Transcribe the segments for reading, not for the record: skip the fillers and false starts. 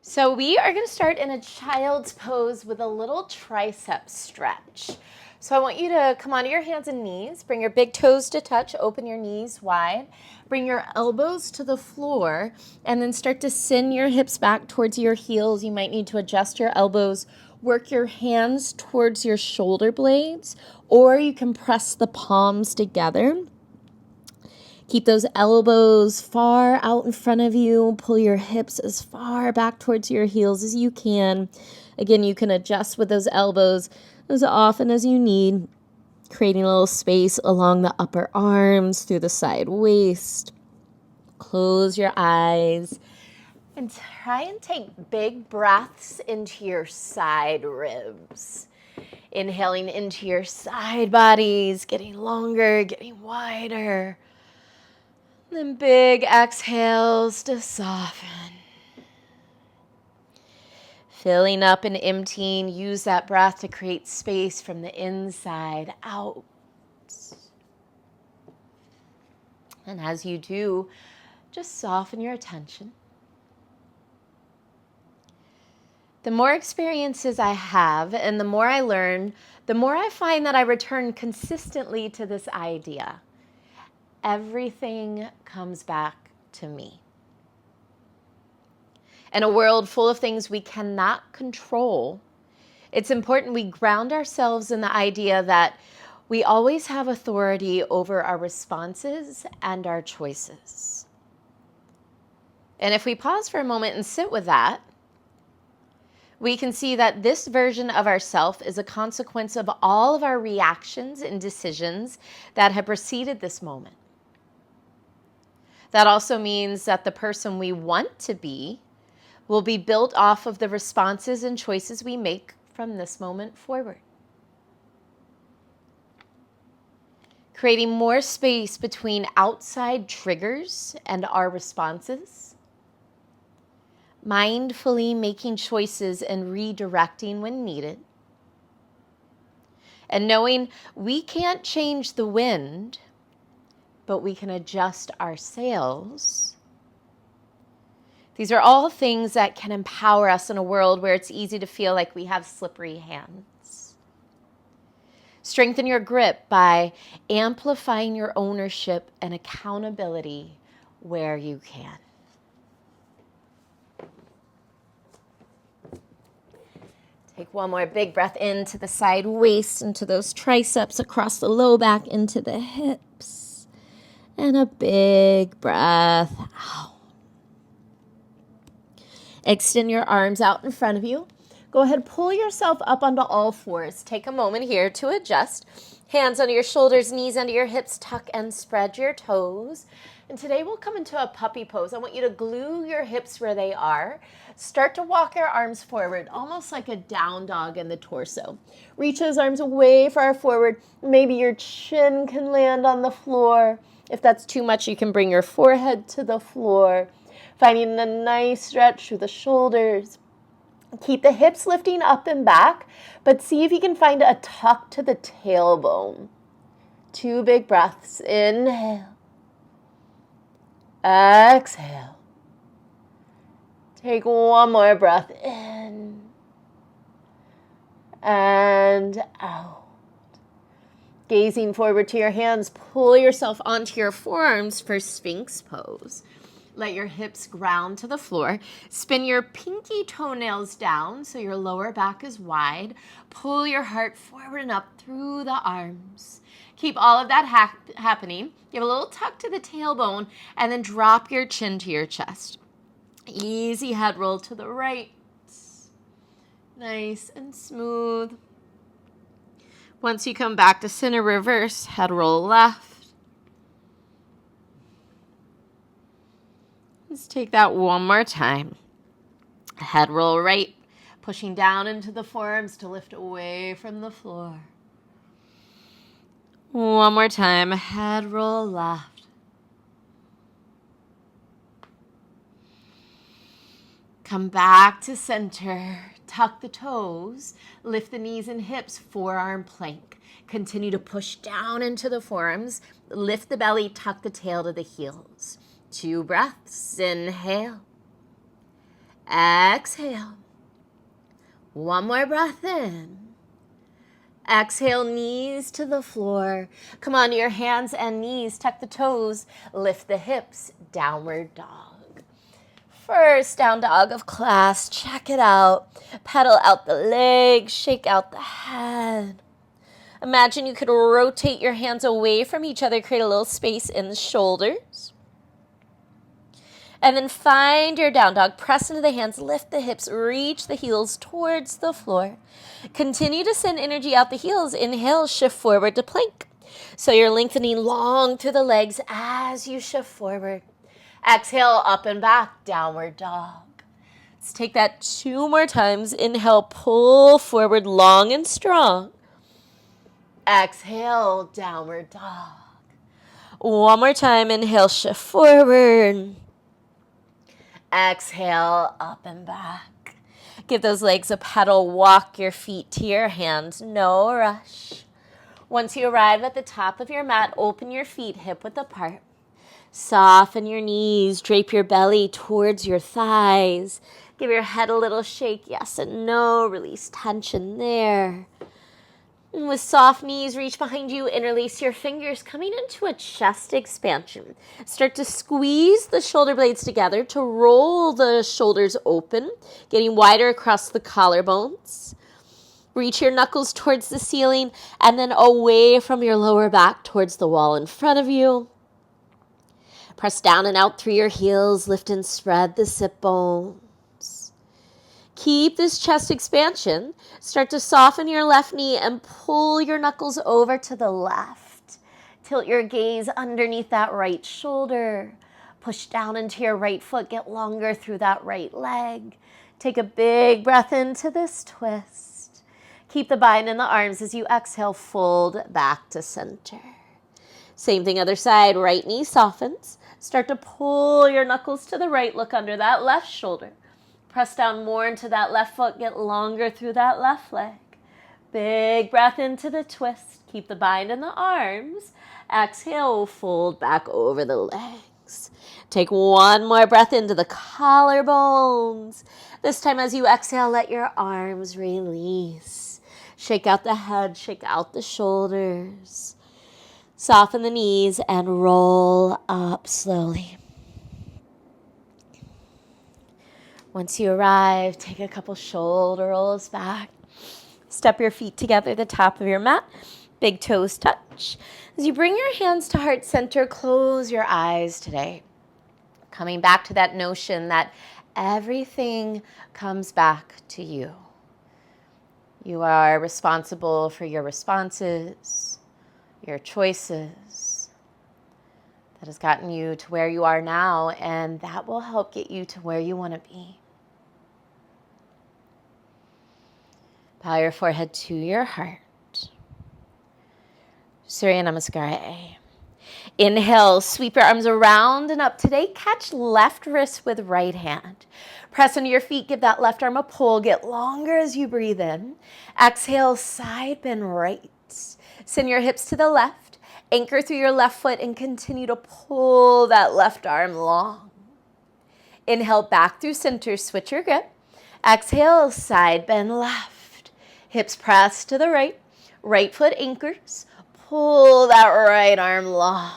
So we are going to start in a child's pose with a little tricep stretch. So I want you to come onto your hands and knees, bring your big toes to touch, open your knees wide, bring your elbows to the floor, and then start to send your hips back towards your heels. You might need to adjust your elbows, work your hands towards your shoulder blades, or you can press the palms together. Keep those elbows far out in front of you. Pull your hips as far back towards your heels as you can. Again, you can adjust with those elbows as often as you need, creating a little space along the upper arms, through the side waist. Close your eyes and try and take big breaths into your side ribs. Inhaling into your side bodies, getting longer, getting wider. Then big exhales to soften. Filling up and emptying, use that breath to create space from the inside out. And as you do, just soften your attention. The more experiences I have and the more I learn, the more I find that I return consistently to this idea. Everything comes back to me. In a world full of things we cannot control, it's important we ground ourselves in the idea that we always have authority over our responses and our choices. And if we pause for a moment and sit with that, we can see that this version of ourself is a consequence of all of our reactions and decisions that have preceded this moment. That also means that the person we want to be will be built off of the responses and choices we make from this moment forward. Creating more space between outside triggers and our responses. Mindfully making choices and redirecting when needed. And knowing we can't change the wind, but we can adjust our sails. These are all things that can empower us in a world where it's easy to feel like we have slippery hands. Strengthen your grip by amplifying your ownership and accountability where you can. Take one more big breath into the side waist, into those triceps, across the low back, into the hips. And a big breath out. Extend your arms out in front of you. Go ahead, pull yourself up onto all fours. Take a moment here to adjust. Hands under your shoulders, knees under your hips, tuck and spread your toes. And today we'll come into a puppy pose. I want you to glue your hips where they are. Start to walk your arms forward, almost like a down dog in the torso. Reach those arms way far forward. Maybe your chin can land on the floor. If that's too much, you can bring your forehead to the floor. Finding a nice stretch through the shoulders. Keep the hips lifting up and back, but see if you can find a tuck to the tailbone. 2 big breaths. Inhale. Exhale. Take one more breath in and out. Gazing forward to your hands, pull yourself onto your forearms for Sphinx pose. Let your hips ground to the floor. Spin your pinky toenails down so your lower back is wide. Pull your heart forward and up through the arms. Keep all of that happening. Give a little tuck to the tailbone and then drop your chin to your chest. Easy head roll to the right. Nice and smooth. Once you come back to center, reverse, head roll left. Let's take that one more time. Head roll right, pushing down into the forearms to lift away from the floor. One more time, head roll left. Come back to center, tuck the toes, lift the knees and hips, forearm plank. Continue to push down into the forearms, lift the belly, tuck the tail to the heels. 2 breaths, inhale. Exhale. One more breath in. Exhale, knees to the floor. Come on to your hands and knees. Tuck the toes. Lift the hips. Downward dog. First down dog of class. Check it out. Pedal out the legs. Shake out the head. Imagine you could rotate your hands away from each other. Create a little space in the shoulders. And then find your down dog. Press into the hands. Lift the hips. Reach the heels towards the floor. Continue to send energy out the heels. Inhale, shift forward to plank. So you're lengthening long through the legs as you shift forward. Exhale, up and back, downward dog. Let's take that 2 more times. Inhale, pull forward long and strong. Exhale, downward dog. One more time. Inhale, shift forward. Exhale, up and back. Give those legs a pedal. Walk your feet to your hands. No rush. Once you arrive at the top of your mat, open your feet hip width apart. Soften your knees. Drape your belly towards your thighs. Give your head a little shake. Yes and no. Release tension there. And with soft knees, reach behind you, interlace your fingers, coming into a chest expansion. Start to squeeze the shoulder blades together to roll the shoulders open, getting wider across the collarbones. Reach your knuckles towards the ceiling and then away from your lower back towards the wall in front of you. Press down and out through your heels, lift and spread the sit bones. Keep this chest expansion. Start to soften your left knee and pull your knuckles over to the left. Tilt your gaze underneath that right shoulder. Push down into your right foot. Get longer through that right leg. Take a big breath into this twist. Keep the bind in the arms as you exhale. Fold back to center. Same thing other side. Right knee softens. Start to pull your knuckles to the right. Look under that left shoulder. Press down more into that left foot. Get longer through that left leg. Big breath into the twist. Keep the bind in the arms. Exhale, fold back over the legs. Take one more breath into the collarbones. This time as you exhale, let your arms release. Shake out the head, shake out the shoulders. Soften the knees and roll up slowly. Once you arrive, take a couple shoulder rolls back. Step your feet together at the top of your mat. Big toes touch. As you bring your hands to heart center, close your eyes today. Coming back to that notion that everything comes back to you. You are responsible for your responses, your choices. That has gotten you to where you are now, and that will help get you to where you want to be. Bow your forehead to your heart. Surya Namaskara. Inhale, sweep your arms around and up today. Catch left wrist with right hand. Press into your feet, give that left arm a pull. Get longer as you breathe in. Exhale, side bend right. Send your hips to the left. Anchor through your left foot and continue to pull that left arm long. Inhale, back through center, switch your grip. Exhale, side bend left. Hips press to the right. Right foot anchors. Pull that right arm long.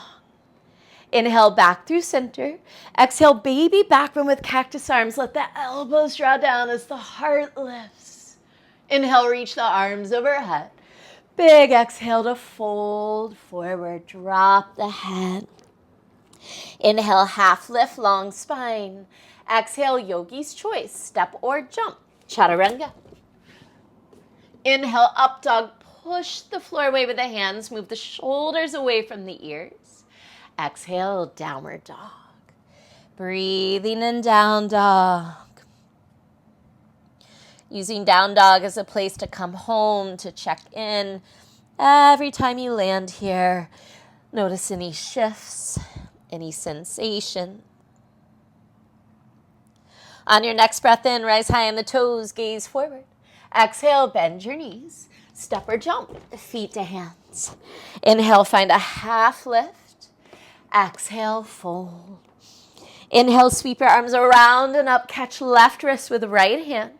Inhale, back through center. Exhale, baby back bend with cactus arms. Let the elbows draw down as the heart lifts. Inhale, reach the arms overhead. Big exhale to fold forward. Drop the head. Inhale, half lift, long spine. Exhale, yogi's choice. Step or jump. Chaturanga. Inhale, up dog. Push the floor away with the hands. Move the shoulders away from the ears. Exhale, downward dog. Breathing in down dog. Using down dog as a place to come home, to check in. Every time you land here, notice any shifts, any sensation. On your next breath in, rise high on the toes, gaze forward. Exhale, bend your knees. Step or jump, feet to hands. Inhale, find a half lift. Exhale, fold. Inhale, sweep your arms around and up. Catch left wrist with right hand.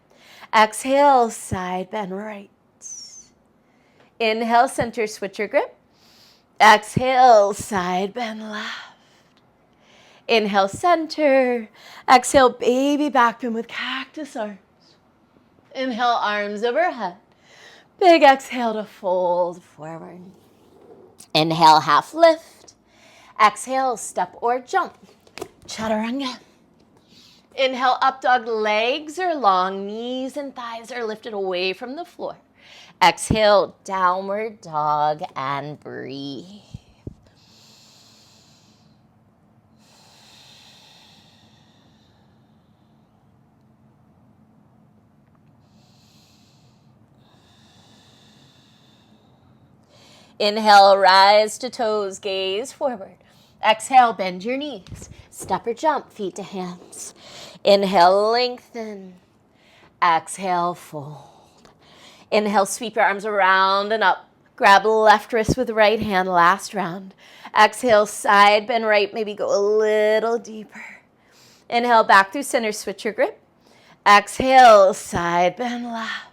Exhale, side bend right. Inhale, center, switch your grip. Exhale, side bend left. Inhale, center. Exhale, baby back bend with cactus arms. Inhale, arms overhead. Big exhale to fold forward. Inhale, half lift. Exhale, step or jump. Chaturanga. Inhale, up dog, legs are long, knees and thighs are lifted away from the floor. Exhale, downward dog, and breathe. Inhale, rise to toes, gaze forward. Exhale, bend your knees. Step or jump, feet to hands. Inhale, lengthen. Exhale, fold. Inhale, sweep your arms around and up. Grab left wrist with right hand, last round. Exhale, side bend right, maybe go a little deeper. Inhale, back through center, switch your grip. Exhale, side bend left.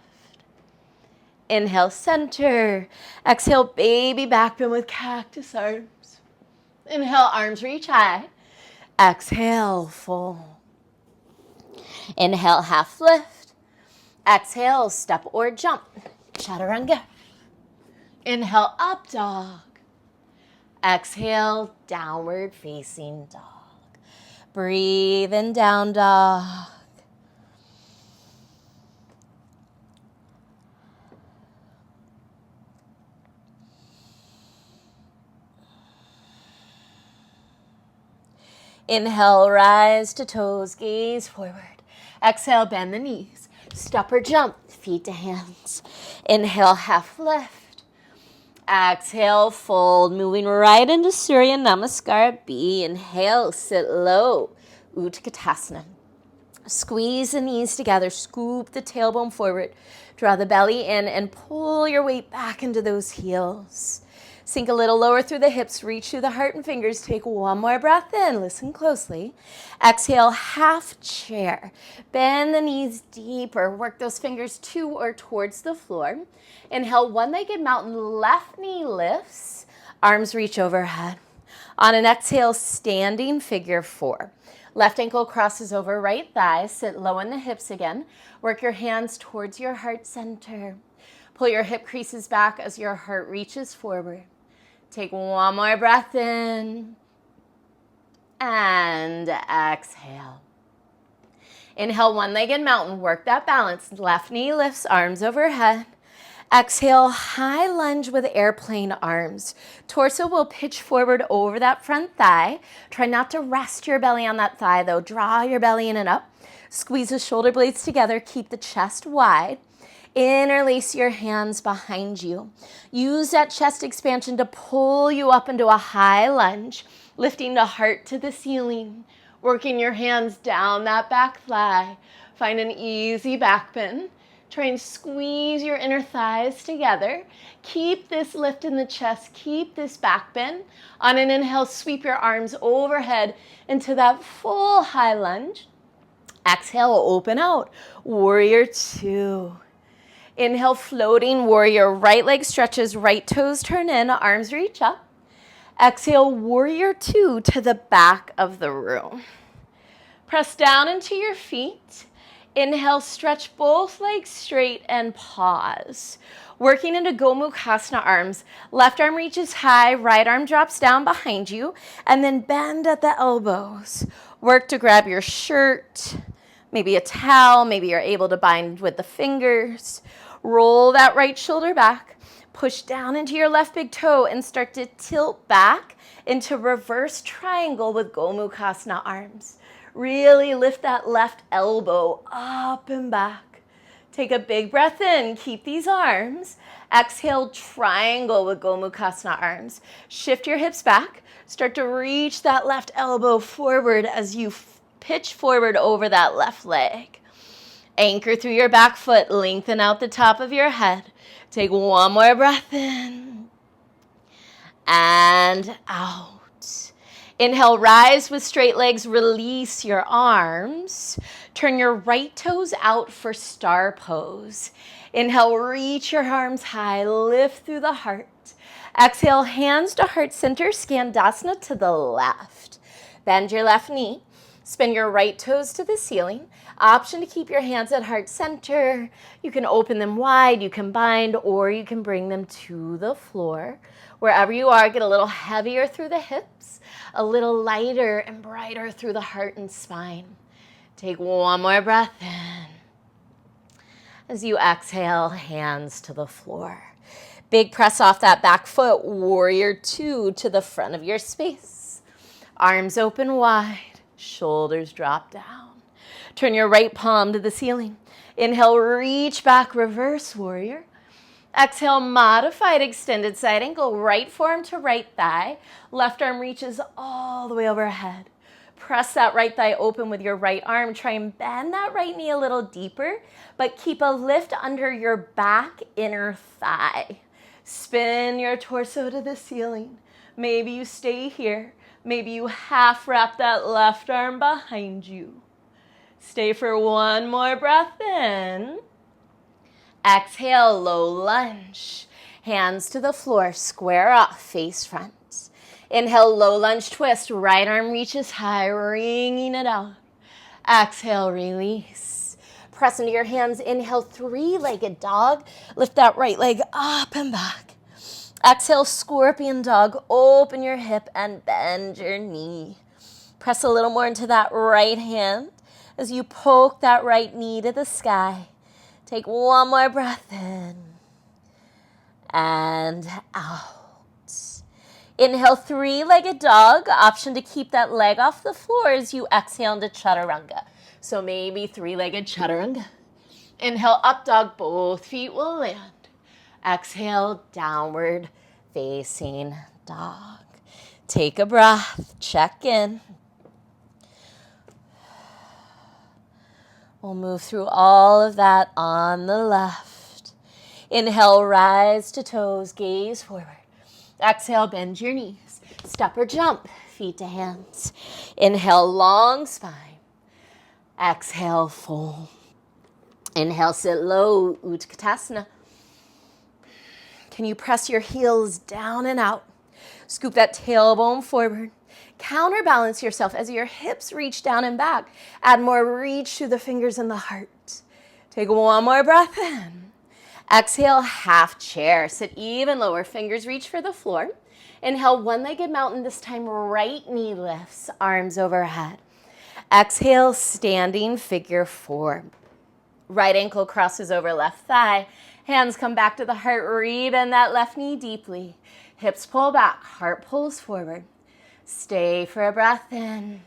Inhale, center. Exhale, baby back bend with cactus arms. Inhale, arms reach high. Exhale, fold. Inhale, half lift. Exhale, step or jump. Chaturanga. Inhale, up dog. Exhale, downward facing dog. Breathe in, down dog. Inhale, rise to toes, gaze forward. Exhale, bend the knees. Step or jump, feet to hands. Inhale, half lift. Exhale, fold, moving right into Surya Namaskar B. Inhale, sit low, Utkatasana. Squeeze the knees together, scoop the tailbone forward, draw the belly in, and pull your weight back into those heels. Sink a little lower through the hips, reach through the heart and fingers. Take one more breath in, listen closely. Exhale, half chair. Bend the knees deeper, work those fingers to or towards the floor. Inhale, one-legged mountain, left knee lifts, arms reach overhead. On an exhale, standing figure four. Left ankle crosses over right thigh, sit low in the hips again. Work your hands towards your heart center. Pull your hip creases back as your heart reaches forward. Take one more breath in and exhale. Inhale, one-legged mountain, work that balance. Left knee lifts, arms overhead. Exhale, high lunge with airplane arms. Torso will pitch forward over that front thigh. Try not to rest your belly on that thigh though. Draw your belly in and up. Squeeze the shoulder blades together. Keep the chest wide. Interlace your hands behind you. Use that chest expansion to pull you up into a high lunge, lifting the heart to the ceiling, working your hands down that back thigh. Find an easy back bend. Try and squeeze your inner thighs together. Keep this lift in the chest. Keep this back bend. On an inhale, sweep your arms overhead into that full high lunge. Exhale, open out. Warrior two. Inhale, floating warrior. Right leg stretches, right toes turn in, arms reach up. Exhale, warrior two to the back of the room. Press down into your feet. Inhale, stretch both legs straight and pause. Working into Gomukhasana arms. Left arm reaches high, right arm drops down behind you, and then bend at the elbows. Work to grab your shirt, maybe a towel, maybe you're able to bind with the fingers. Roll that right shoulder back, push down into your left big toe and start to tilt back into reverse triangle with Gomukhasana arms. Really lift that left elbow up and back. Take a big breath in, keep these arms. Exhale, triangle with Gomukhasana arms. Shift your hips back, start to reach that left elbow forward as you pitch forward over that left leg. Anchor through your back foot, lengthen out the top of your head. Take one more breath in and out. Inhale, rise with straight legs, release your arms. Turn your right toes out for star pose. Inhale, reach your arms high, lift through the heart. Exhale, hands to heart center, Skandasana to the left. Bend your left knee, spin your right toes to the ceiling. Option to keep your hands at heart center. You can open them wide, you can bind, or you can bring them to the floor. Wherever you are, get a little heavier through the hips, a little lighter and brighter through the heart and spine. Take one more breath in. As you exhale, hands to the floor. Big press off that back foot, warrior two to the front of your space. Arms open wide, shoulders drop down. Turn your right palm to the ceiling. Inhale, reach back, reverse warrior. Exhale, modified extended side angle, right forearm to right thigh. Left arm reaches all the way overhead. Press that right thigh open with your right arm. Try and bend that right knee a little deeper, but keep a lift under your back inner thigh. Spin your torso to the ceiling. Maybe you stay here. Maybe you half wrap that left arm behind you. Stay for one more breath in. Exhale, low lunge. Hands to the floor, square off, face front. Inhale, low lunge twist. Right arm reaches high, wringing it out. Exhale, release. Press into your hands. Inhale, three-legged dog. Lift that right leg up and back. Exhale, scorpion dog. Open your hip and bend your knee. Press a little more into that right hand as you poke that right knee to the sky. Take one more breath in and out. Inhale, three-legged dog. Option to keep that leg off the floor as you exhale into chaturanga. So maybe three-legged chaturanga. Inhale, up dog. Both feet will land. Exhale, downward facing dog. Take a breath. Check in. We'll move through all of that on the left. Inhale, rise to toes, gaze forward. Exhale, bend your knees. Step or jump, feet to hands. Inhale, long spine. Exhale, fold. Inhale, sit low, Utkatasana. Can you press your heels down and out? Scoop that tailbone forward. Counterbalance yourself as your hips reach down and back. Add more reach to the fingers and the heart. Take one more breath in. Exhale, half chair. Sit even lower. Fingers reach for the floor. Inhale, one-legged mountain. This time, right knee lifts, arms overhead. Exhale, standing figure four. Right ankle crosses over left thigh. Hands come back to the heart. Rebend that left knee deeply. Hips pull back. Heart pulls forward. Stay for a breath in.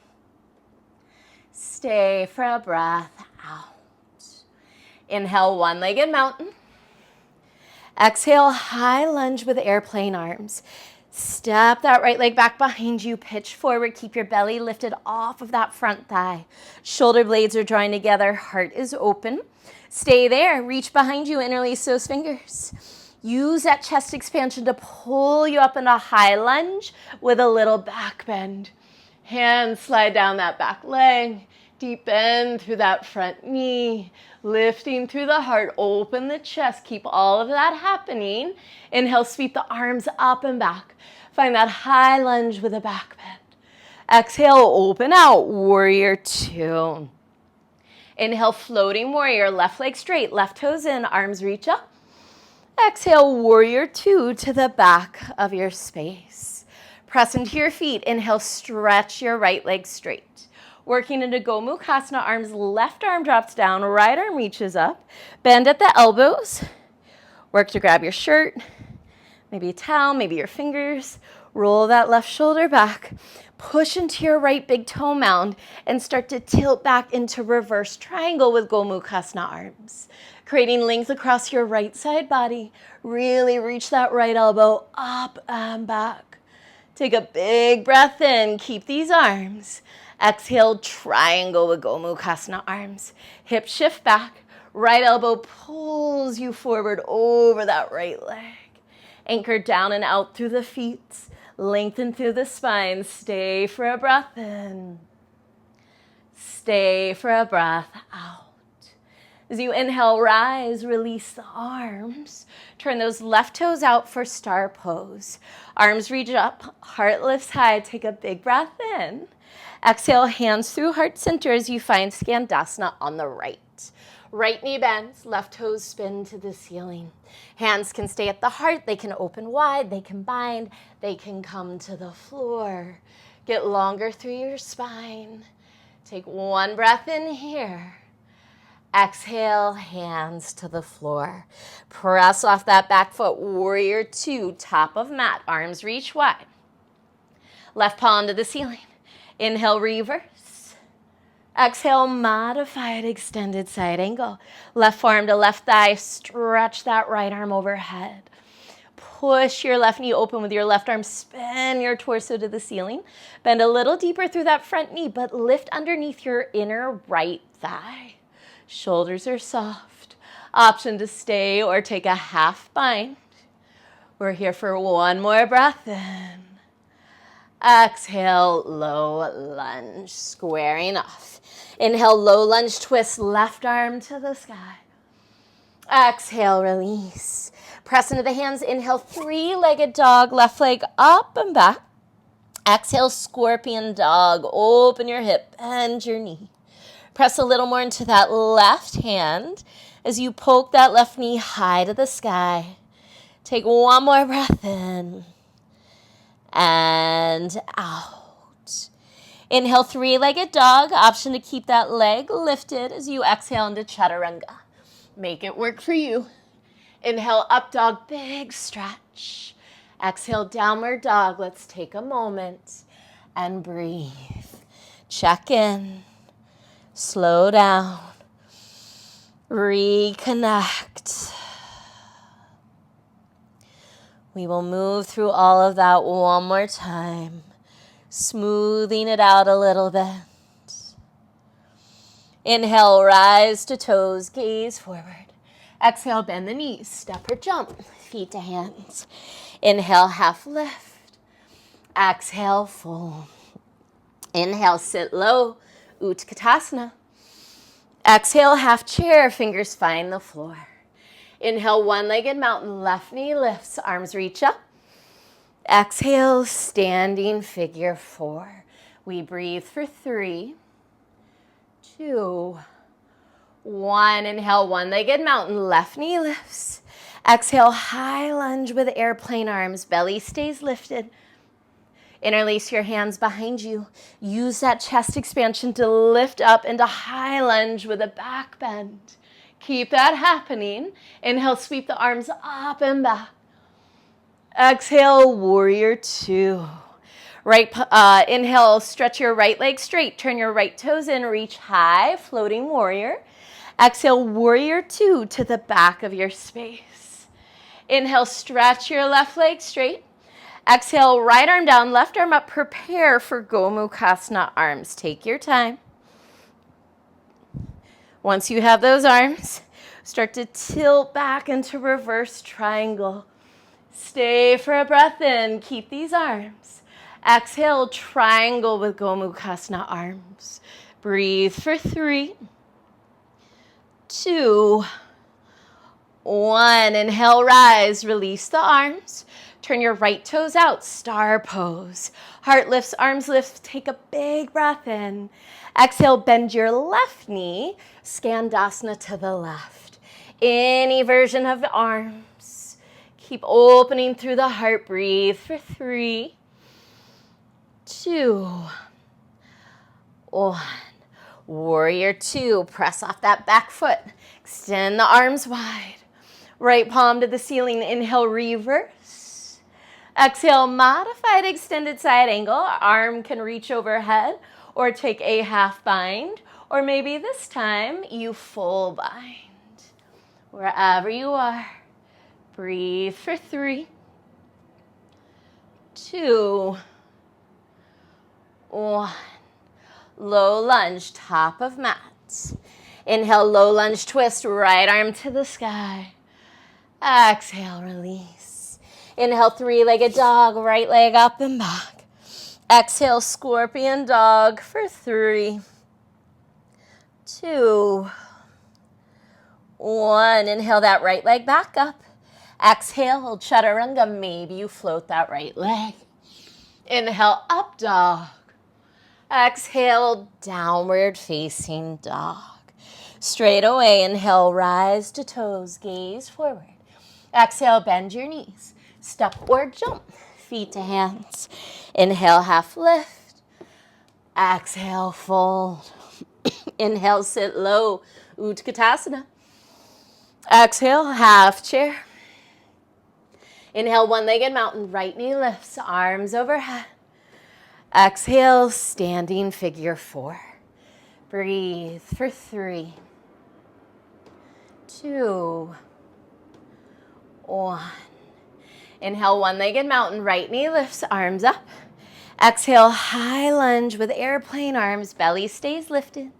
Stay for a breath out. Inhale, one-legged mountain. Exhale, high lunge with airplane arms. Step that right leg back behind you. Pitch forward. Keep your belly lifted off of that front thigh. Shoulder blades are drawing together. Heart is open. Stay there. Reach behind you. Interlace those fingers. Use that chest expansion to pull you up into a high lunge with a little back bend. Hands slide down that back leg. Deep bend through that front knee. Lifting through the heart. Open the chest. Keep all of that happening. Inhale, sweep the arms up and back. Find that high lunge with a back bend. Exhale, open out. Warrior two. Inhale, floating warrior. Left leg straight. Left toes in. Arms reach up. Exhale, warrior two to the back of your space. Press into your feet. Inhale, stretch your right leg straight. Working into Gomukhasana, arms, left arm drops down, right arm reaches up. Bend at the elbows. Work to grab your shirt, maybe a towel, maybe your fingers. Roll that left shoulder back. Push into your right big toe mound and start to tilt back into reverse triangle with Gomukhasana arms. Creating length across your right side body. Really reach that right elbow up and back. Take a big breath in. Keep these arms. Exhale, triangle with Gomukhasana arms. Hip shift back. Right elbow pulls you forward over that right leg. Anchor down and out through the feet. Lengthen through the spine. Stay for a breath in. Stay for a breath out. As you inhale, rise, release the arms. Turn those left toes out for star pose. Arms reach up, heart lifts high. Take a big breath in. Exhale, hands through heart center as you find Skandasana on the right. Right knee bends, left toes spin to the ceiling. Hands can stay at the heart. They can open wide. They can bind. They can come to the floor. Get longer through your spine. Take one breath in here. Exhale, hands to the floor. Press off that back foot. Warrior two, top of mat. Arms reach wide. Left palm to the ceiling. Inhale, reverse. Exhale, modified extended side angle. Left forearm to left thigh. Stretch that right arm overhead. Push your left knee open with your left arm. Spin your torso to the ceiling. Bend a little deeper through that front knee, but lift underneath your inner right thigh. Shoulders are soft. Option to stay or take a half bind. We're here for one more breath in. Exhale, low lunge, squaring off. Inhale, low lunge twist, left arm to the sky. Exhale, release. Press into the hands. Inhale, three-legged dog, left leg up and back. Exhale, scorpion dog. Open your hip, bend your knee. Press a little more into that left hand as you poke that left knee high to the sky. Take one more breath in and out. Inhale, three-legged dog. Option to keep that leg lifted as you exhale into chaturanga. Make it work for you. Inhale, up dog, big stretch. Exhale, downward dog. Let's take a moment and breathe. Check in. Slow down. Reconnect. We will move through all of that one more time, smoothing it out a little bit. Inhale, rise to toes, gaze forward. Exhale, bend the knees, step or jump, feet to hands. Inhale, half lift. Exhale, fold. Inhale, sit low, Utkatasana. Exhale, half chair, fingers find the floor. Inhale, one-legged mountain, left knee lifts, arms reach up. Exhale, standing figure four. We breathe for 3, 2, 1. Inhale, one-legged mountain, left knee lifts. Exhale, high lunge with airplane arms, belly stays lifted. Interlace your hands behind you. Use that chest expansion to lift up into high lunge with a back bend. Keep that happening. Inhale, sweep the arms up and back. Exhale, warrior two. Inhale, stretch your right leg straight. Turn your right toes in, reach high, floating warrior. Exhale, warrior two to the back of your space. Inhale, stretch your left leg straight. Exhale, right arm down, left arm up. Prepare for Gomukhasana arms. Take your time. Once you have those arms, start to tilt back into reverse triangle. Stay for a breath in. Keep these arms. Exhale, triangle with Gomukhasana arms. Breathe for 3, 2, 1. Inhale, rise. Release the arms. Turn your right toes out, star pose. Heart lifts, arms lift. Take a big breath in. Exhale, bend your left knee. Skandasana to the left. Any version of the arms. Keep opening through the heart. Breathe for 3, 2, 1. Warrior two. Press off that back foot. Extend the arms wide. Right palm to the ceiling. Inhale, reverse. Exhale, modified extended side angle. Arm can reach overhead or take a half bind, or maybe this time you full bind. Wherever you are, breathe for 3, 2, 1. Low lunge, top of mat. Inhale, low lunge twist, right arm to the sky. Exhale, release. Inhale, three-legged dog, right leg up and back. Exhale, scorpion dog for 3, 2, 1. Inhale that right leg back up. Exhale, chaturanga. Maybe you float that right leg. Inhale, up dog. Exhale, downward facing dog. Straight away, inhale, rise to toes, gaze forward. Exhale, bend your knees. Step or jump, feet to hands. Inhale, half lift. Exhale, fold. Inhale, sit low, Utkatasana. Exhale, half chair. Inhale, one-legged mountain, right knee lifts, arms overhead. Exhale, standing figure 4. Breathe for 3, 2, 1. Inhale, one-legged mountain, right knee lifts, arms up. Exhale, high lunge with airplane arms, belly stays lifted.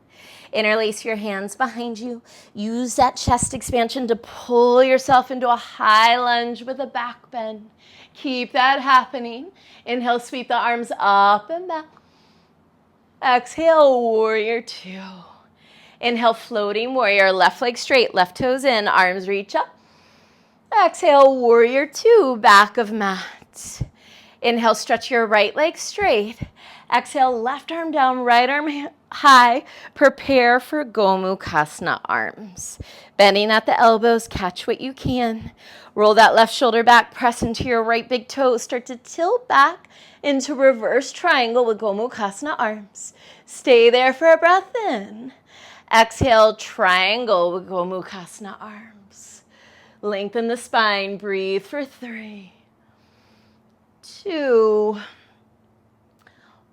Interlace your hands behind you. Use that chest expansion to pull yourself into a high lunge with a back bend. Keep that happening. Inhale, sweep the arms up and back. Exhale, warrior 2. Inhale, floating warrior, left leg straight, left toes in, arms reach up. Exhale, warrior 2, back of mat. Inhale, stretch your right leg straight. Exhale, left arm down, right arm high. Prepare for Gomukhasana arms. Bending at the elbows, catch what you can. Roll that left shoulder back, press into your right big toe. Start to tilt back into reverse triangle with Gomukhasana arms. Stay there for a breath in. Exhale, triangle with Gomukhasana arms. Lengthen the spine, breathe for 3, 2,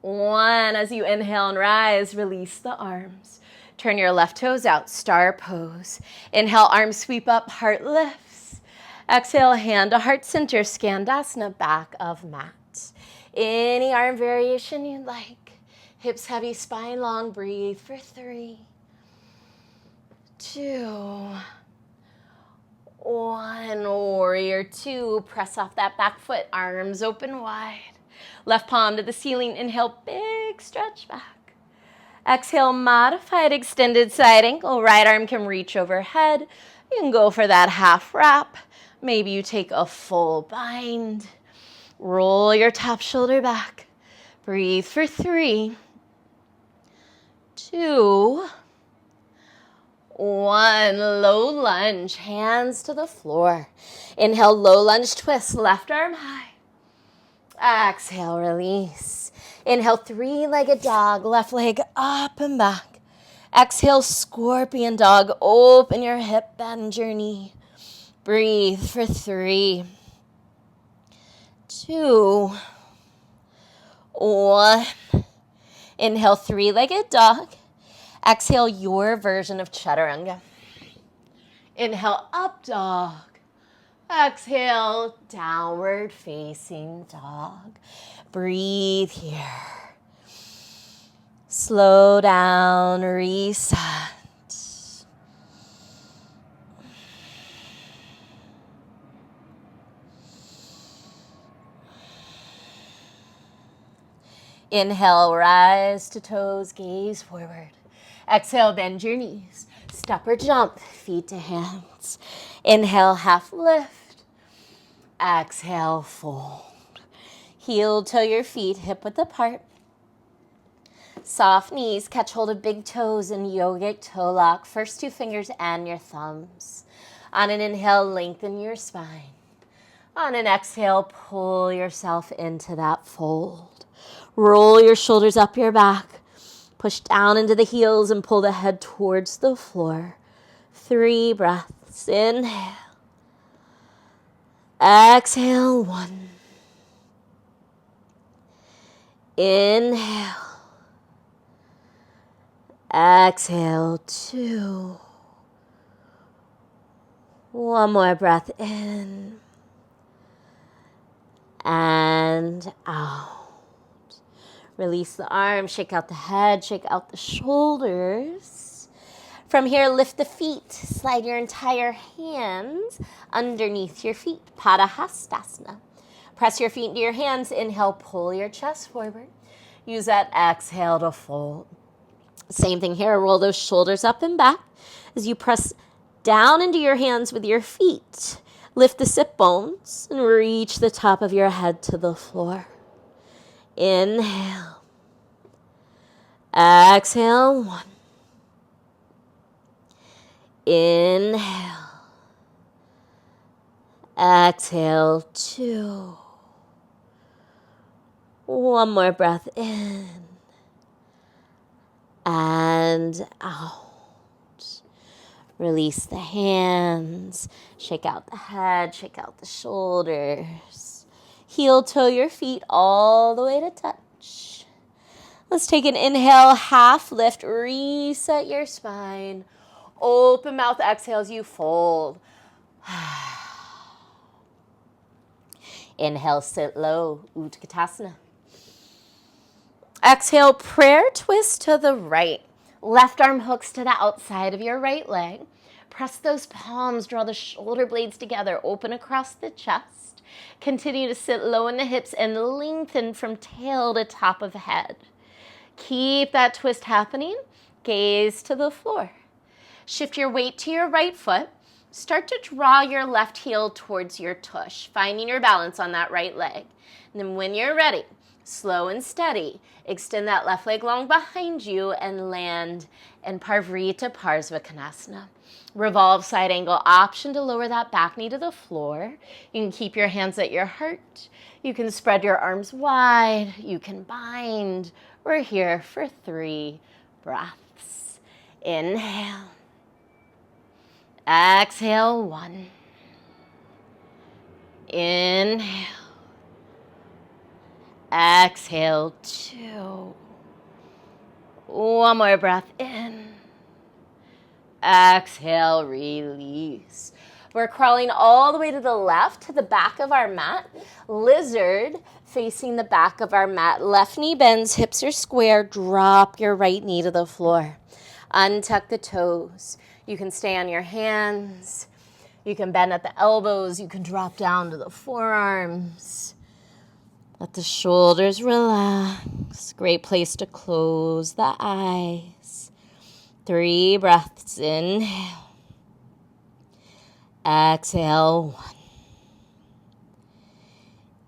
1. As you inhale and rise, release the arms. Turn your left toes out, star pose. Inhale, arms sweep up, heart lifts. Exhale, hand to heart center, Skandasana, back of mat. Any arm variation you'd like. Hips heavy, spine long, breathe for 3, 2, 1. Warrior 2, press off that back foot, arms open wide. Left palm to the ceiling, inhale, big stretch back. Exhale, modified extended side ankle, right arm can reach overhead. You can go for that half wrap. Maybe you take a full bind. Roll your top shoulder back. Breathe for 3, 2, 1. Low lunge, hands to the floor. Inhale, low lunge twist, left arm high. Exhale, release. Inhale, three-legged dog, left leg up and back. Exhale, scorpion dog, open your hip, bend your knee. Breathe for 3, 2, 1. Inhale, three-legged dog. Exhale, your version of chaturanga. Inhale, up dog. Exhale, downward facing dog. Breathe here. Slow down, reset. Inhale, rise to toes, gaze forward. Exhale, bend your knees. Step or jump, feet to hands. Inhale, half lift. Exhale, fold. Heel toe your feet, hip width apart. Soft knees, catch hold of big toes in yogic toe lock. First 2 fingers and your thumbs. On an inhale, lengthen your spine. On an exhale, pull yourself into that fold. Roll your shoulders up your back. Push down into the heels and pull the head towards the floor. 3 breaths. Inhale. Exhale, 1. Inhale. Exhale, 2. One more breath in and out. Release the arms, shake out the head, shake out the shoulders. From here, lift the feet. Slide your entire hands underneath your feet. Padahastasana. Press your feet into your hands. Inhale, pull your chest forward. Use that exhale to fold. Same thing here. Roll those shoulders up and back as you press down into your hands with your feet. Lift the sit bones and reach the top of your head to the floor. Inhale. Exhale, 1. Inhale. Exhale, 2. One more breath in and out. Release the hands. Shake out the head. Shake out the shoulders. Heel toe your feet all the way to touch. Let's take an inhale, half lift. Reset your spine. Open mouth exhale as you fold. Inhale, sit low, Utkatasana. Exhale, prayer twist to the right. Left arm hooks to the outside of your right leg. Press those palms, draw the shoulder blades together, open across the chest. Continue to sit low in the hips and lengthen from tail to top of head. Keep that twist happening. Gaze to the floor. Shift your weight to your right foot. Start to draw your left heel towards your tush, finding your balance on that right leg. And then when you're ready, slow and steady, extend that left leg long behind you and land in Parvrita Parsvakonasana. Revolve side angle option to lower that back knee to the floor. You can keep your hands at your heart. You can spread your arms wide. You can bind. We're here for 3 breaths. Inhale. Exhale, 1. Inhale. Exhale, 2. One more breath in. Exhale, release. We're crawling all the way to the left, to the back of our mat. Lizard facing the back of our mat. Left knee bends, hips are square. Drop your right knee to the floor. Untuck the toes. You can stay on your hands. You can bend at the elbows. You can drop down to the forearms. Let the shoulders relax. Great place to close the eyes. 3 breaths. Inhale. Exhale,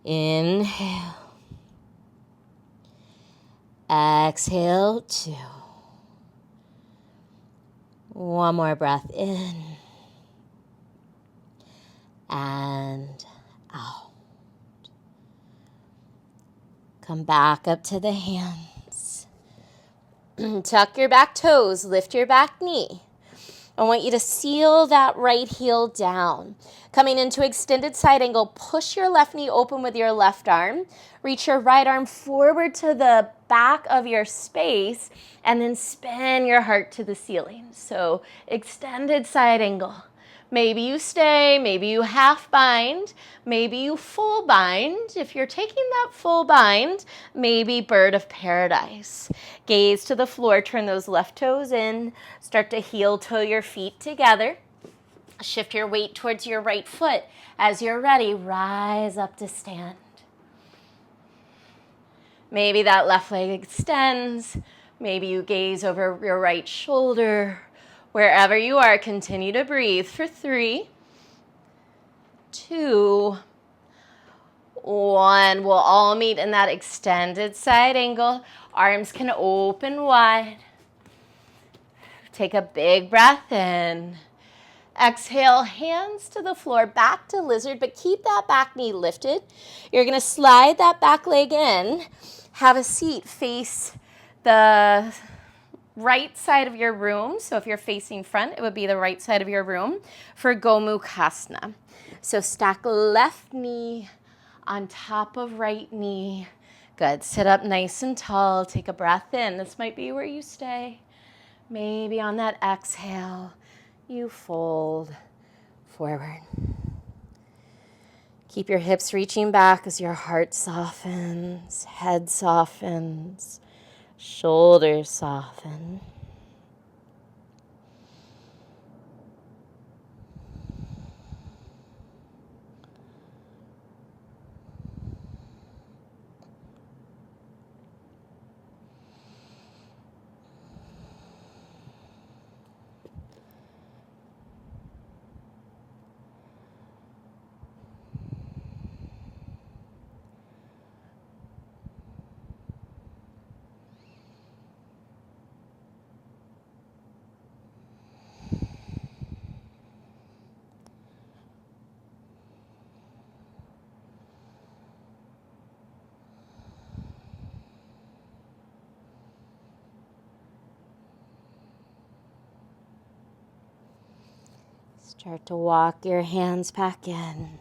1. Inhale. Exhale, 2. One more breath in and out. Come back up to the hands. Tuck your back toes, lift your back knee. I want you to seal that right heel down. Coming into extended side angle, push your left knee open with your left arm. Reach your right arm forward to the back of your space and then spin your heart to the ceiling. So extended side angle. Maybe you stay, maybe you half bind, maybe you full bind. If you're taking that full bind, maybe bird of paradise. Gaze to the floor, turn those left toes in, start to heel toe your feet together. Shift your weight towards your right foot. As you're ready, rise up to stand. Maybe that left leg extends. Maybe you gaze over your right shoulder. Wherever you are, continue to breathe for 3, 2, 1. We'll all meet in that extended side angle. Arms can open wide. Take a big breath in. Exhale, hands to the floor, back to lizard, but keep that back knee lifted. You're going to slide that back leg in. Have a seat, face the right side of your room. So if you're facing front, it would be the right side of your room for Gomukhasana. So stack left knee on top of right knee. Good. Sit up nice and tall. Take a breath in. This might be where you stay. Maybe on that exhale, you fold forward. Keep your hips reaching back as your heart softens, head softens. Shoulders soften. Start to walk your hands back in.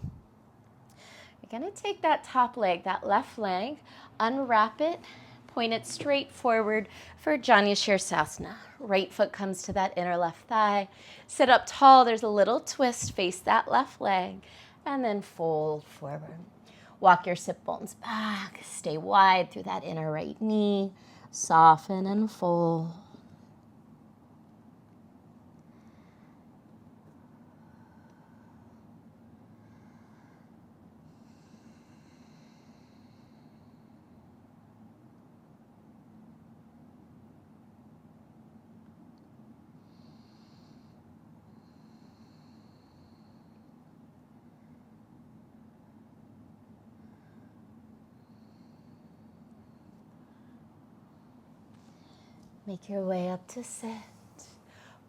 You're going to take that top leg, that left leg, unwrap it, point it straight forward for Janu Shirsasana. Right foot comes to that inner left thigh. Sit up tall. There's a little twist. Face that left leg. And then fold forward. Walk your sit bones back. Stay wide through that inner right knee. Soften and fold. Make your way up to sit.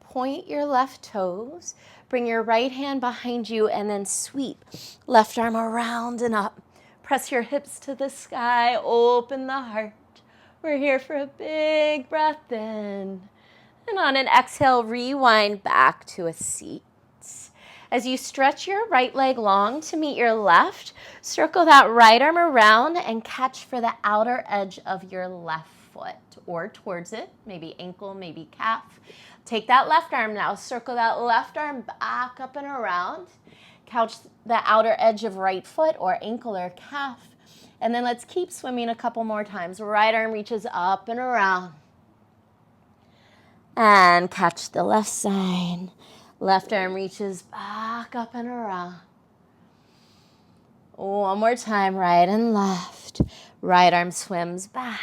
Point your left toes. Bring your right hand behind you and then sweep. Left arm around and up. Press your hips to the sky. Open the heart. We're here for a big breath in. And on an exhale, rewind back to a seat. As you stretch your right leg long to meet your left, circle that right arm around and catch for the outer edge of your left foot or towards it, maybe ankle, maybe calf. Take that left arm now, circle that left arm back up and around. Couch the outer edge of right foot or ankle or calf. And then let's keep swimming a couple more times. Right arm reaches up and around. And catch the left side. Left arm reaches back up and around. One more time, right and left. Right arm swims back.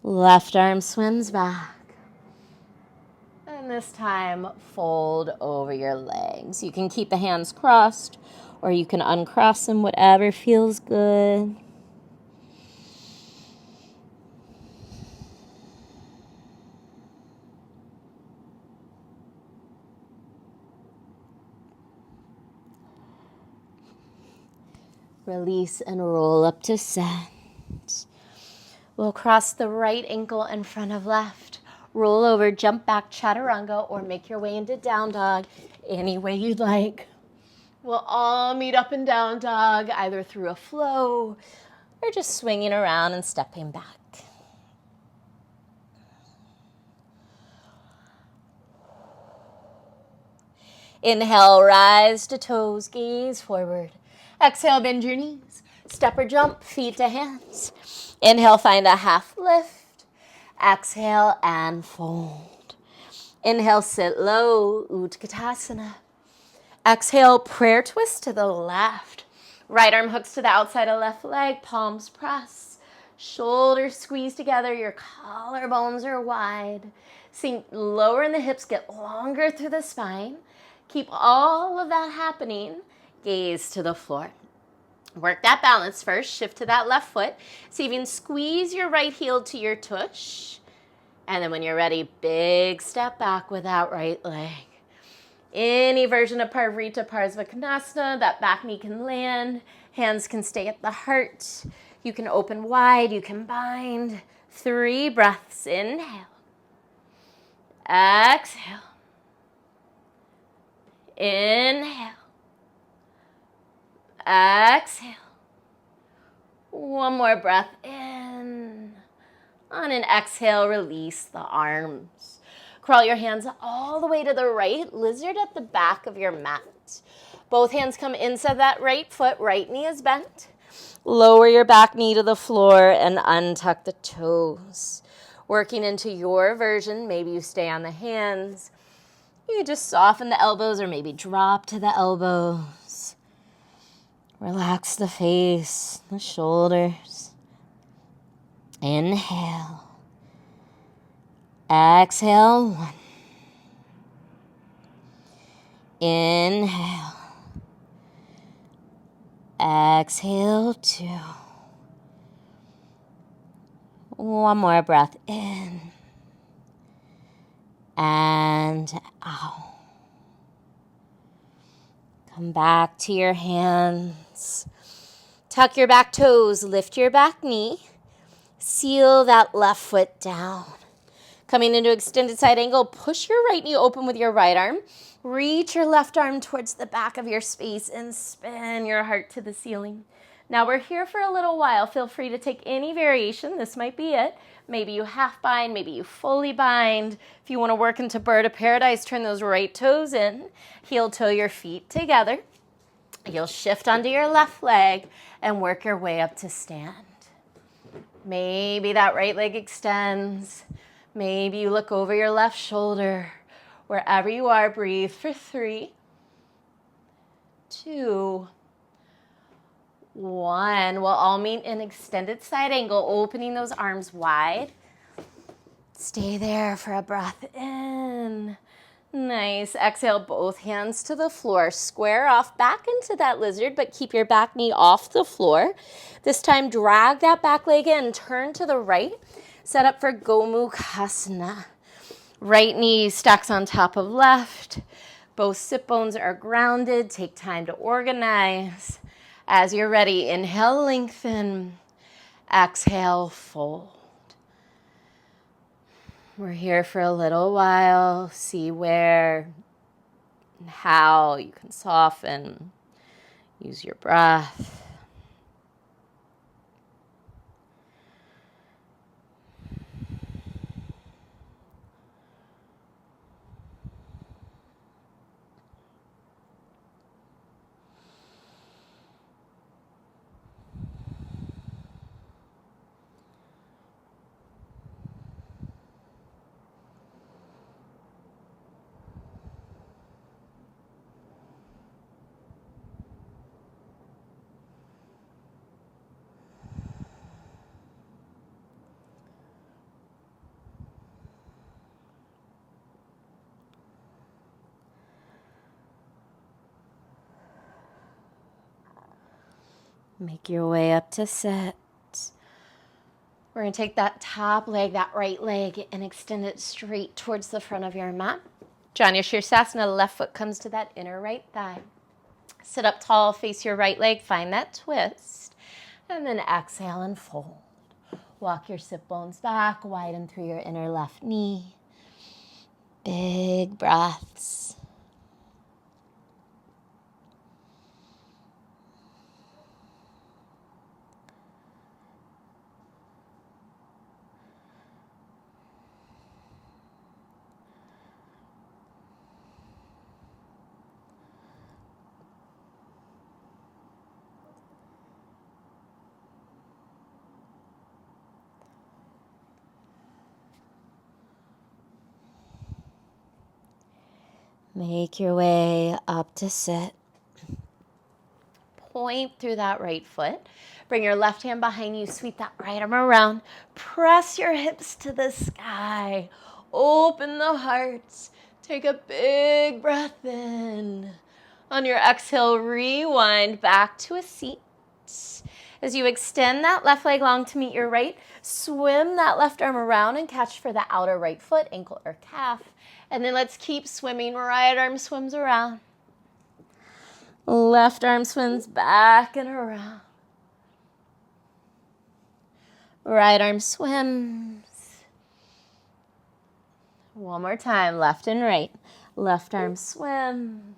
Left arm swims back. And this time, fold over your legs. You can keep the hands crossed or you can uncross them, whatever feels good. Release and roll up to sit. We'll cross the right ankle in front of left. Roll over, jump back, chaturanga, or make your way into down dog any way you'd like. We'll all meet up in down dog, either through a flow or just swinging around and stepping back. Inhale, rise to toes, gaze forward. Exhale, bend your knees. Step or jump, feet to hands. Inhale, find a half lift. Exhale and fold. Inhale, sit low, Utkatasana. Exhale, prayer twist to the left. Right arm hooks to the outside of left leg, palms press. Shoulders squeeze together, your collarbones are wide. Sink lower in the hips, get longer through the spine. Keep all of that happening. Gaze to the floor. Work that balance first. Shift to that left foot. So you can squeeze your right heel to your tush. And then when you're ready, big step back with that right leg. Any version of Parvrita Parsvakonasana, that back knee can land. Hands can stay at the heart. You can open wide. You can bind. 3 breaths. Inhale. Exhale. Inhale. Exhale. One more breath in. On an exhale, release the arms. Crawl your hands all the way to the right, lizard at the back of your mat. Both hands come inside that right foot, right knee is bent. Lower your back knee to the floor and untuck the toes. Working into your version, maybe you stay on the hands. You just soften the elbows or maybe drop to the elbows. Relax the face, the shoulders. Inhale. Exhale, 1. Inhale. Exhale, 2. One more breath in. And out. Come back to your hands. Tuck your back toes, lift your back knee. Seal that left foot down. Coming into extended side angle, push your right knee open with your right arm. Reach your left arm towards the back of your space and spin your heart to the ceiling. Now we're here for a little while. Feel free to take any variation. This might be it. Maybe you half bind, maybe you fully bind. If you want to work into bird of paradise, turn those right toes in. Heel toe your feet together. You'll shift onto your left leg and work your way up to stand. Maybe that right leg extends. Maybe you look over your left shoulder. Wherever you are, breathe for 3, 2, 1. We'll all meet in extended side angle, opening those arms wide. Stay there for a breath in. Nice. Exhale, both hands to the floor. Square off back into that lizard, but keep your back knee off the floor. This time, drag that back leg in. Turn to the right. Set up for Gomukhasana. Right knee stacks on top of left. Both sit bones are grounded. Take time to organize. As you're ready, inhale, lengthen. Exhale, fold. We're here for a little while. See where and how you can soften. Use your breath. Make your way up to sit. We're going to take that top leg, that right leg, and extend it straight towards the front of your mat. Janu Shirsasana, left foot comes to that inner right thigh. Sit up tall, face your right leg, find that twist, and then exhale and fold. Walk your sit bones back, widen through your inner left knee. Big breaths. Make your way up to sit. Point through that right foot. Bring your left hand behind you. Sweep that right arm around. Press your hips to the sky. Open the heart. Take a big breath in. On your exhale, rewind back to a seat. As you extend that left leg long to meet your right, swim that left arm around and catch for the outer right foot, ankle or calf. And then let's keep swimming. Right arm swims around. Left arm swims back and around. Right arm swims. One more time, left and right. Left arm swims.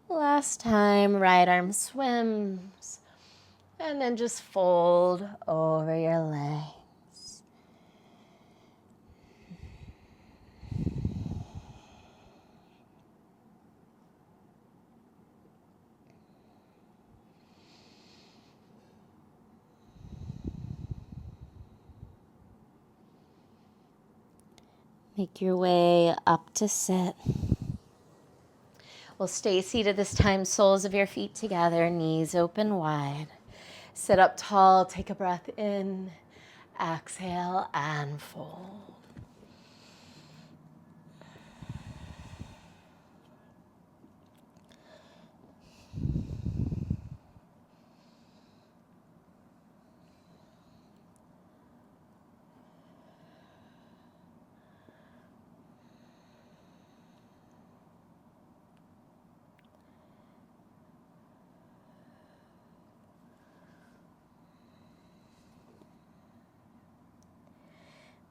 Last time, right arm swims. And then just fold over your legs. Make your way up to sit. We'll stay seated this time, soles of your feet together, knees open wide. Sit up tall, take a breath in, exhale, and fold.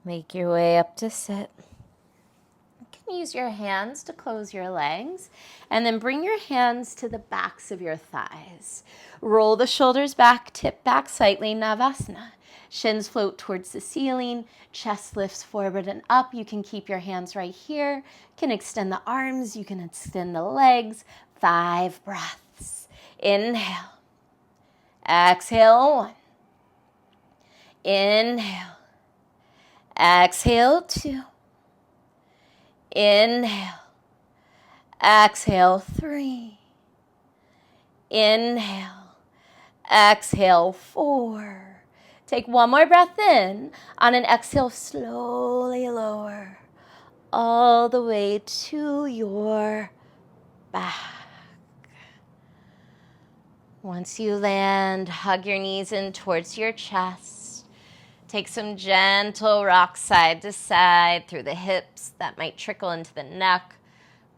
Make your way up to sit. You can use your hands to close your legs and then bring your hands to the backs of your thighs. Roll the shoulders back, tip back slightly, Navasana. Shins float towards the ceiling, chest lifts forward and up. You can keep your hands right here. You can extend the arms, you can extend the legs. 5 breaths. Inhale. Exhale 1. Inhale. Exhale 2. Inhale. Exhale 3. Inhale. Exhale 4. Take one more breath in. On an exhale, slowly lower all the way to your back. Once you land, hug your knees in towards your chest. Take some gentle rocks side to side through the hips. That might trickle into the neck.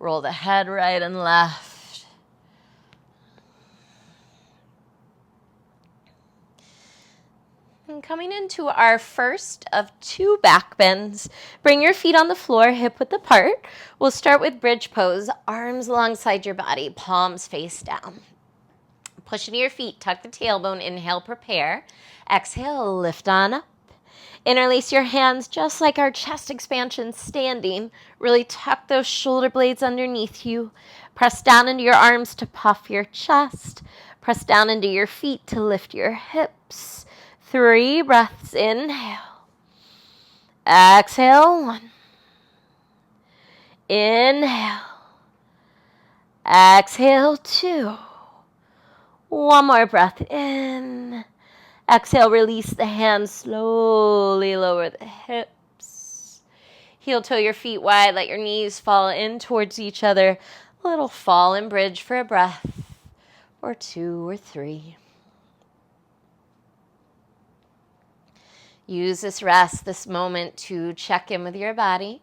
Roll the head right and left. And coming into our first of 2 back bends, bring your feet on the floor, hip width apart. We'll start with bridge pose, arms alongside your body, palms face down. Push into your feet, tuck the tailbone, inhale, prepare. Exhale, lift on up. Interlace your hands just like our chest expansion standing. Really tuck those shoulder blades underneath you. Press down into your arms to puff your chest. Press down into your feet to lift your hips. 3 breaths. Inhale. Exhale 1. Inhale. Exhale 2. One more breath in. Exhale, release the hands, slowly lower the hips. Heel toe your feet wide, let your knees fall in towards each other. A little fall and bridge for a breath, or 2 or 3. Use this rest, this moment to check in with your body.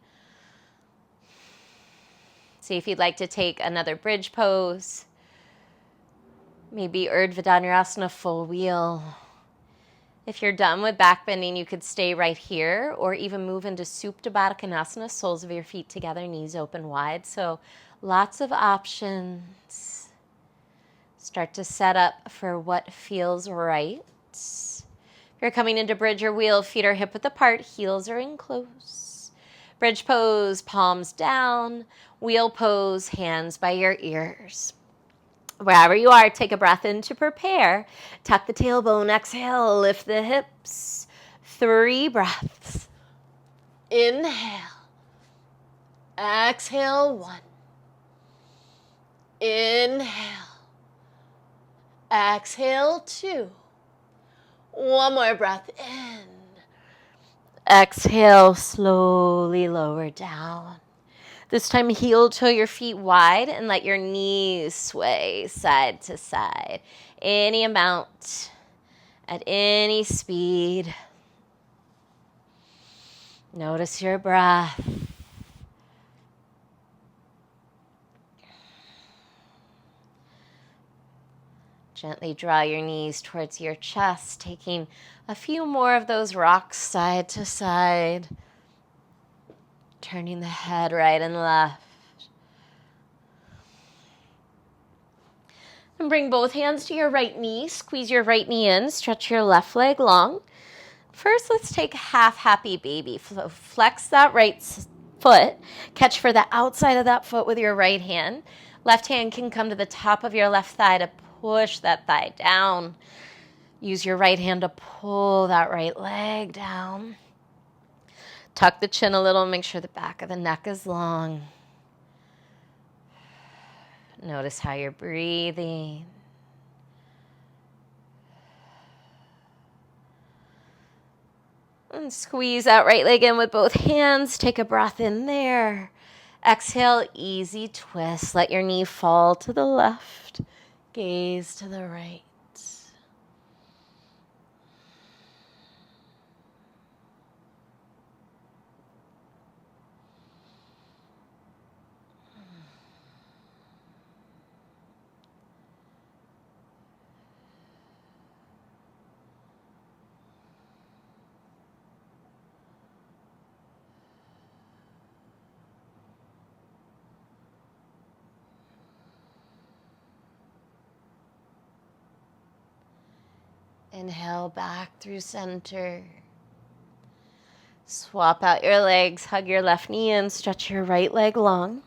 See if you'd like to take another bridge pose. Maybe Urdhva Dhanurasana, full wheel. If you're done with back bending, you could stay right here or even move into Supta Baddha Konasana, soles of your feet together, knees open wide. So lots of options. Start to set up for what feels right. If you're coming into bridge or wheel, feet are hip width apart, heels are in close. Bridge pose, palms down. Wheel pose, hands by your ears. Wherever you are, take a breath in to prepare. Tuck the tailbone, exhale, lift the hips. 3 breaths. Inhale. Exhale 1. Inhale. Exhale 2. One more breath in. Exhale, slowly lower down. This time, heel toe your feet wide and let your knees sway side to side. Any amount, at any speed. Notice your breath. Gently draw your knees towards your chest, taking a few more of those rocks side to side. Turning the head right and left. And bring both hands to your right knee. Squeeze your right knee in. Stretch your left leg long. First, let's take half happy baby. Flex that right foot. Catch for the outside of that foot with your right hand. Left hand can come to the top of your left thigh to push that thigh down. Use your right hand to pull that right leg down. Tuck the chin a little, make sure the back of the neck is long. Notice how you're breathing. And squeeze that right leg in with both hands. Take a breath in there. Exhale, easy twist. Let your knee fall to the left. Gaze to the right. Inhale back through center. Swap out your legs, hug your left knee in, stretch your right leg long.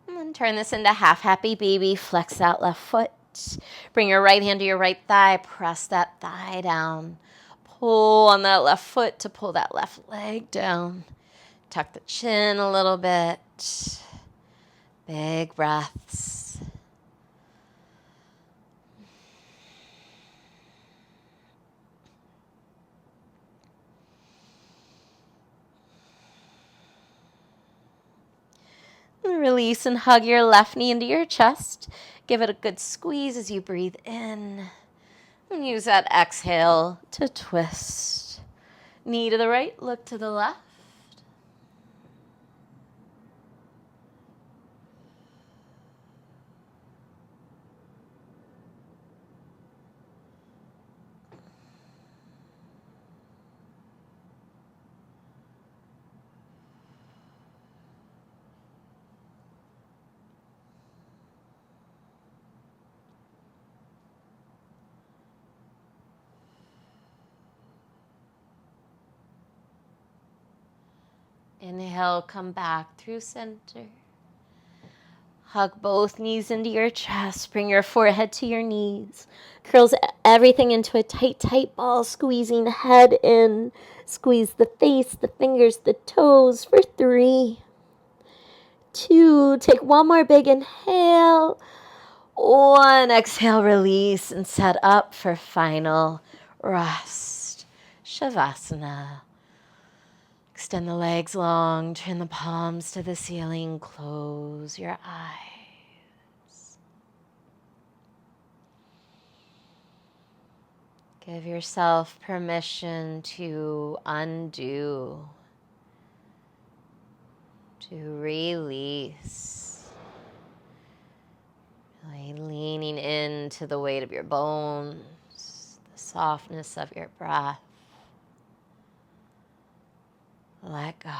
And then turn this into half happy baby. Flex that left foot. Bring your right hand to your right thigh. Press that thigh down. Pull on that left foot to pull that left leg down. Tuck the chin a little bit. Big breaths. Release and hug your left knee into your chest. Give it a good squeeze as you breathe in. And use that exhale to twist. Knee to the right, look to the left. Inhale, come back through center. Hug both knees into your chest. Bring your forehead to your knees. Curls everything into a tight, tight ball, squeezing the head in. Squeeze the face, the fingers, the toes for 3, 2. Take one more big inhale. 1, exhale, release, and set up for final rest. Shavasana. Extend the legs long, turn the palms to the ceiling, close your eyes. Give yourself permission to undo, to release. Really leaning into the weight of your bones, the softness of your breath. Let go.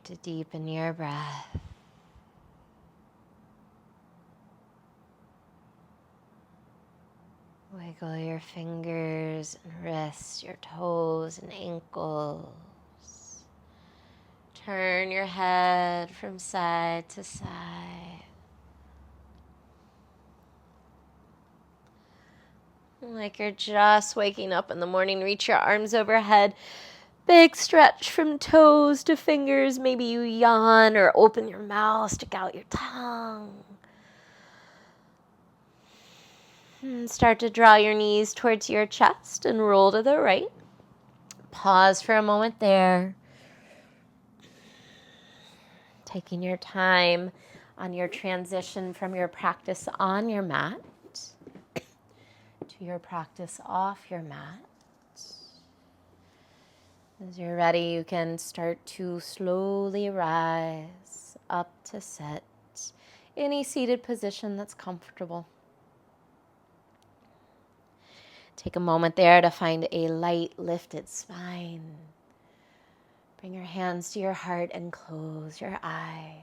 Start to deepen your breath. Wiggle your fingers and wrists, your toes and ankles. Turn your head from side to side. Like you're just waking up in the morning, reach your arms overhead. Big stretch from toes to fingers. Maybe you yawn or open your mouth, stick out your tongue. And start to draw your knees towards your chest and roll to the right. Pause for a moment there. Taking your time on your transition from your practice on your mat to your practice off your mat. As you're ready, you can start to slowly rise up to sit. Any seated position that's comfortable. Take a moment there to find a light, lifted spine. Bring your hands to your heart and close your eyes.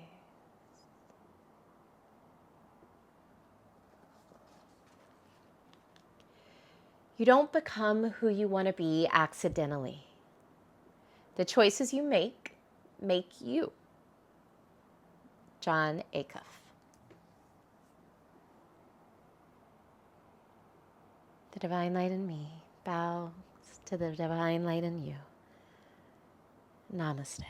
You don't become who you want to be accidentally. The choices you make you. Jon Acuff. The divine light in me bows to the divine light in you. Namaste.